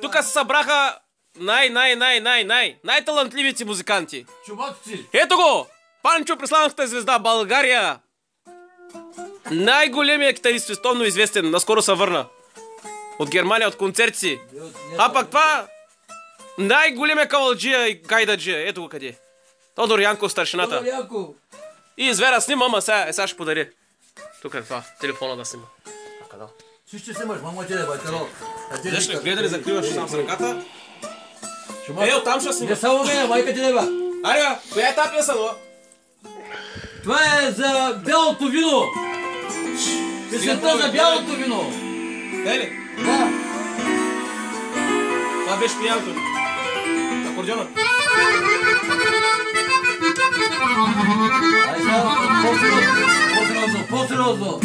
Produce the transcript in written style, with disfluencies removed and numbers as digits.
Тук се събраха най-талантливите музиканти. Чумаци! Ето го! Панчо Преславната звезда, България! Най-големият китарист, световно известен, наскоро се върна. От Германия, от концерти си. А пак това, най-големият кавалджия и гайдаджия. Ето го къде. Тодор Янков, старшината. И звера снима, ама сега ще подари. Тук е това, телефона да снима. Си ще снимаш, мамо те да бъде. Виж ли, гледай ли закриваш сам с ръката? Ей, оттам ще снима. Не само мене, майка ти деба. Аре, коя е тази песен, бе? Това е за бялото вино. Песента за бялото вино. Ей ли? Да. Това беше пиянето. Акордеона. Ай сега, по-сериозно.